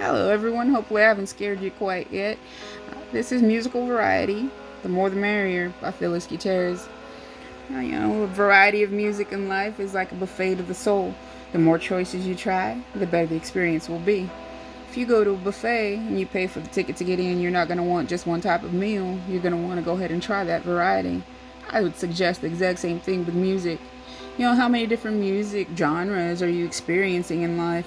Hello, everyone. Hopefully, I haven't scared you quite yet. This is Musical Variety. The more the merrier by Phyllis Gutierrez. A variety of music in life is like a buffet to the soul. The more choices you try, the better the experience will be. If you go to a buffet and you pay for the ticket to get in, you're not going to want just one type of meal. You're going to want to go ahead and try that variety. I would suggest the exact same thing with music. How many different music genres are you experiencing in life?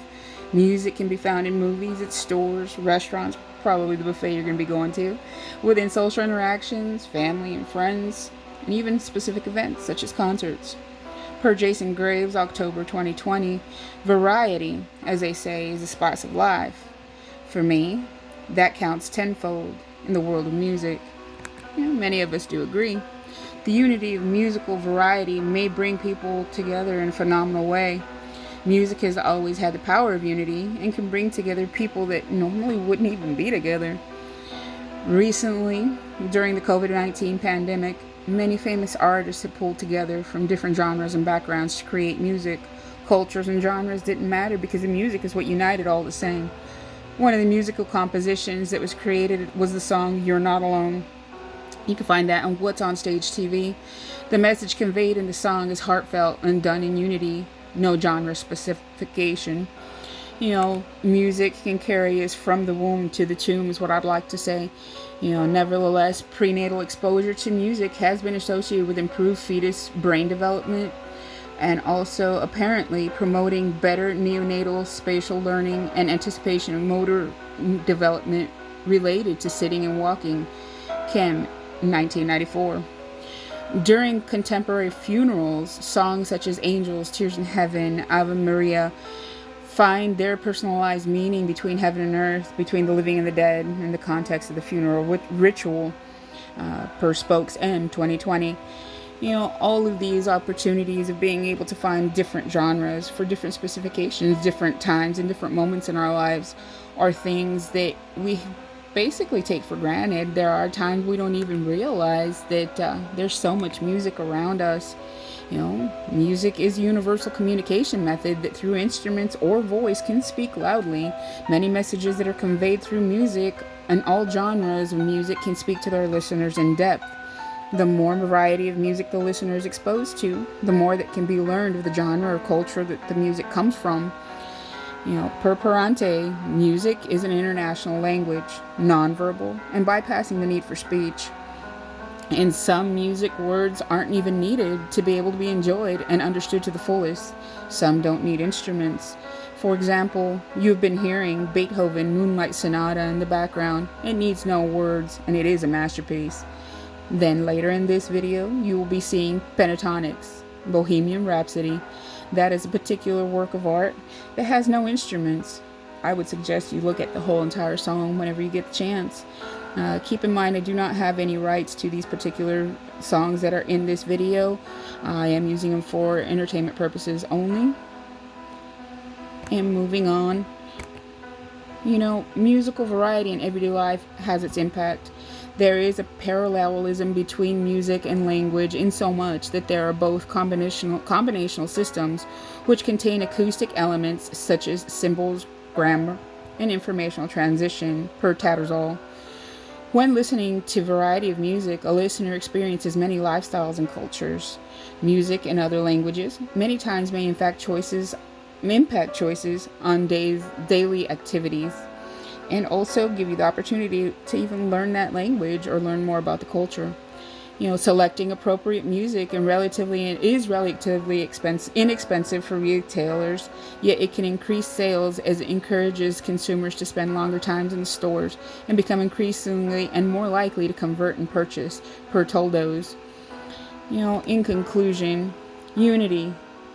Music can be found in movies, at stores, restaurants, probably the buffet you're going to be going to, within social interactions, family and friends, and even specific events such as concerts. Per Jason Graves, October 2020, variety, as they say, is a spice of life. For me, that counts tenfold in the world of music. Many of us do agree. The unity of musical variety may bring people together in a phenomenal way. Music has always had the power of unity and can bring together people that normally wouldn't even be together. Recently, during the COVID-19 pandemic, many famous artists have pulled together from different genres and backgrounds to create music. Cultures and genres didn't matter because the music is what united all the same. One of the musical compositions that was created was the song You're Not Alone. You can find that on What's on Stage TV. The message conveyed in the song is heartfelt and done in unity, no genre specification. Music can carry us from the womb to the tomb, is what I'd like to say. Nevertheless, prenatal exposure to music has been associated with improved fetus brain development and also apparently promoting better neonatal spatial learning and anticipation of motor development related to sitting and walking. Kim, 1994. During contemporary funerals, songs such as Angels, Tears in Heaven, Ave Maria find their personalized meaning between heaven and earth, between the living and the dead, in the context of the funeral ritual, per Spokes M 2020. All of these opportunities of being able to find different genres for different specifications, different times, and different moments in our lives are things that we basically take for granted. There are times we don't even realize that there's so much music around us. Music is a universal communication method that through instruments or voice can speak loudly. Many messages that are conveyed through music and all genres of music can speak to their listeners in depth. The more variety of music the listener is exposed to, the more that can be learned of the genre or culture that the music comes from. Per Parente, music is an international language, nonverbal, and bypassing the need for speech. In some music, words aren't even needed to be able to be enjoyed and understood to the fullest. Some don't need instruments. For example, you've been hearing Beethoven Moonlight Sonata in the background. It needs no words, and it is a masterpiece. Then later in this video, you will be seeing Pentatonics, Bohemian Rhapsody. That is a particular work of art that has no instruments. I would suggest you look at the whole entire song whenever you get the chance. Keep in mind, I do not have any rights to these particular songs that are in this video. I am using them for entertainment purposes only. And moving on. Musical variety in everyday life has its impact. There is a parallelism between music and language in so much that there are both combinational systems which contain acoustic elements such as symbols, grammar, and informational transition, per Tattersall. When listening to a variety of music, a listener experiences many lifestyles and cultures. Music in other languages many times may impact choices on daily activities, and also give you the opportunity to even learn that language or learn more about the culture. Selecting appropriate music is relatively inexpensive for retailers, yet it can increase sales as it encourages consumers to spend longer times in the stores and become increasingly and more likely to convert and purchase, per Toldos. In conclusion, unity,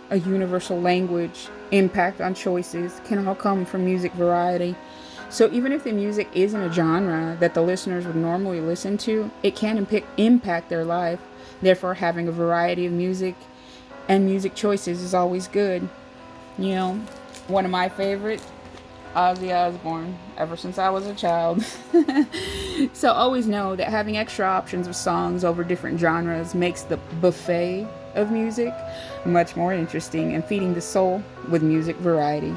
a universal language, impact on choices can all come from music variety. So even if the music isn't a genre that the listeners would normally listen to, it can impact their life. Therefore, having a variety of music and music choices is always good. One of my favorite, Ozzy Osbourne, ever since I was a child. So always know that having extra options of songs over different genres makes the buffet of music much more interesting and feeding the soul with music variety.